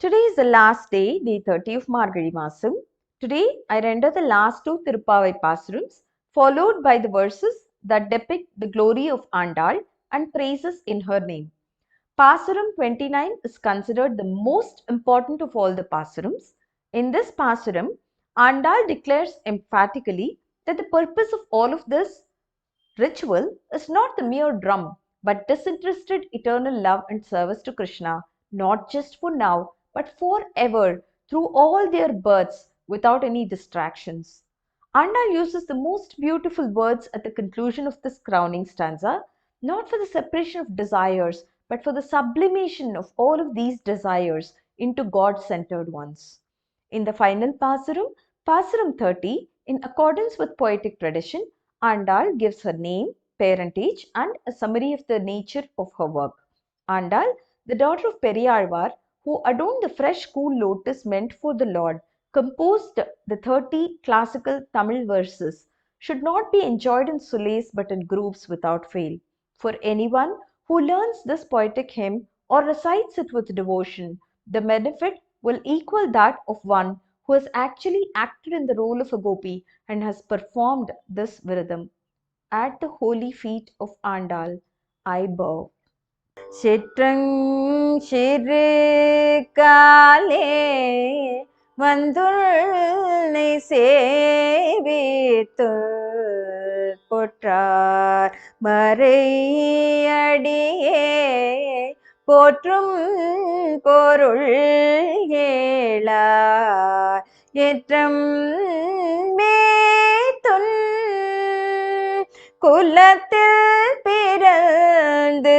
Today is the last day, day 30 of Margazhi Masam. Today I render the last two Tirupavai Pasarams, followed by the verses that depict the glory of Andal and praises in her name. Pasaram 29 is considered the most important of all the Pasarams. In this Pasaram, Andal declares emphatically that the purpose of all of this ritual is not the mere drum, but disinterested eternal love and service to Krishna, not just for now, but forever, through all their births, without any distractions. Anda uses the most beautiful words at the conclusion of this crowning stanza, not for the separation of desires, but for the sublimation of all of these desires into God-centered ones. In the final Pasaram, Pasaram 30, in accordance with poetic tradition, Andal gives her name, parentage, and a summary of the nature of her work. Andal, the daughter of Periyalvar, who adorned the fresh cool lotus meant for the Lord, composed the 30 classical Tamil verses, should not be enjoyed in solace but in groups without fail. For anyone who learns this poetic hymn or recites it with devotion, the benefit will equal that of one who has actually acted in the role of a gopi and has performed this viradam. At the holy feet of Andal, I bow. சிற்றஞ்சிறு காலே வந்துன்னை சேவித்து பொற்றார் மறையடியே போற்றும் பொருள் ஏளார் ஏற்றம் மேத்துன் குலத்தில் பிறந்து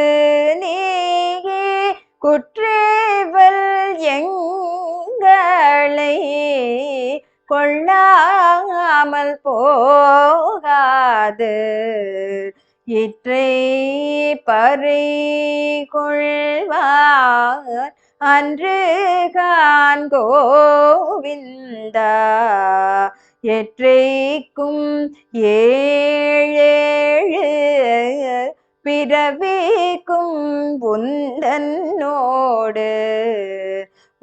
நீயே குற்றேவல் எங்களை கொள்ளாமல் போகாது இற்றை பறை கொள்வார் அன்று கான் கோவிந்தா எற்றைக்கும் ஏழேழு பிறவிக்கும் உந்தன்னோடு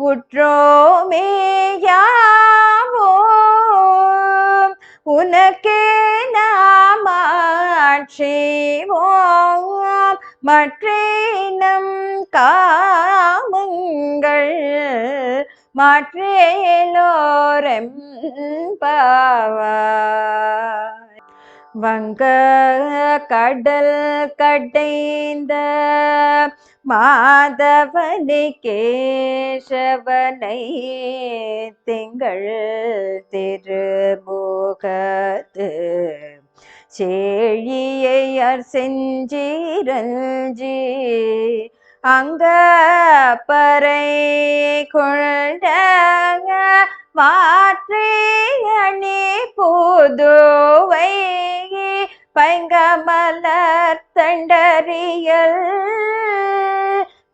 உற்றோமேயாவோம் உனக்கே நாமாட்சிவோம் மற்றேனம் காமங்கள் மாற்றேலோரெம்பாவாய். வங்க கடல் கடைந்த மாதவனை கேசவனை திங்கள் திருமுகத்து சேழியையர் செஞ்சிரஞ்சி அங்க பறை கொண்ட மாற்றி அணி புதுவை பைங்கமலர் தண்டறியல்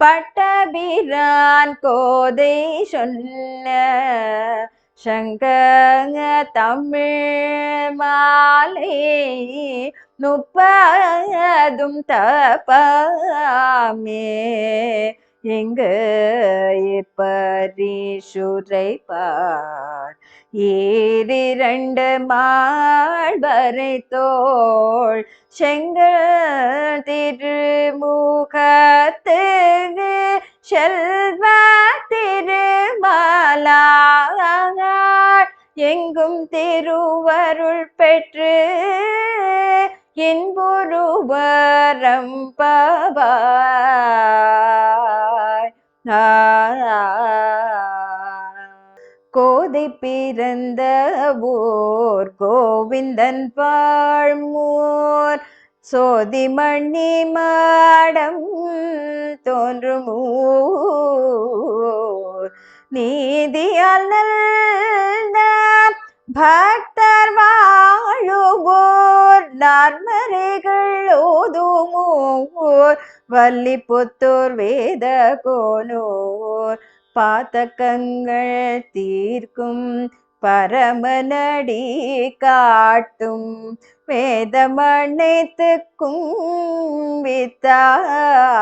பட்டபிரான் கோதை சொன்ன சங்க தமிழ் மாலை முப்பதும் தப்பாமே எங்கு பரிசுரைப்பார் ஈரிரண்டு மாழ்வரை தோள் செங்கல் திருமுகத்து செல்வ திருமாலார் எங்கும் திருவருள் பெற்று என்பொருவரம் பவாய். கோதை பிறந்த ஊர் கோவிந்தன் வாழ்மூர் சோதிமணி மாடம் தோன்றும் ஊர் நீதியால் நல்ல பக்தர் வாழுவோர் நார்மறைகள் ஓதுமோர் வள்ளிபுத்தூர் வேத கோனூர் பாத்தகங்கள் தீர்க்கும் பரமனடி காட்டும் வேதமனைத்துக்கும்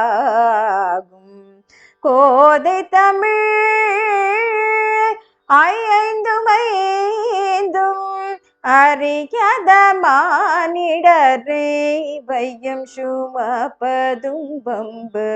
வித்தாகும் கோதை தமிழ் ஐந்தும் அறியாத மானிடரை வையம் சுமப்பதும் வம்பு.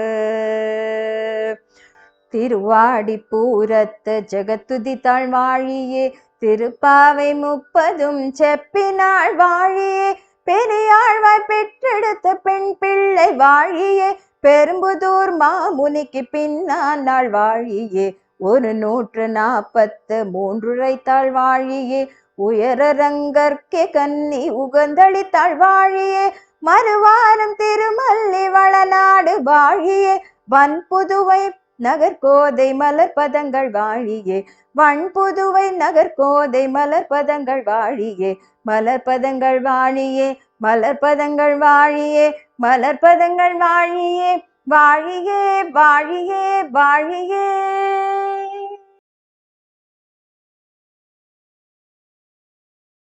திருவாடிப்பூரத்து ஜெகத்துதி தாழ்வாழியே திருப்பாவை 30 செப்பினாள் வாழியே பெரியாழ்வாய் பெற்றெடுத்த பெண் பிள்ளை வாழியே பெரும்புதூர் மாமுனிக்கு பின்னாள் வாழியே 143 உரைத்தாள் வாழியே உயரரங்கற்கே கன்னி உகந்தளித்தாள் வாழியே மறுவாரம் திருமல்லி வளநாடு வாழியே வன்புதுவை நகர்கோதை மலர்பதங்கள் வாழியே வன்புதுவை நகர்கோதை மலர்பதங்கள் வாழியே மலர்பதங்கள் வாழியே மலர்பதங்கள் வாழியே மலர்பதங்கள் வாழியே வாழியே வாழியே வாழியே.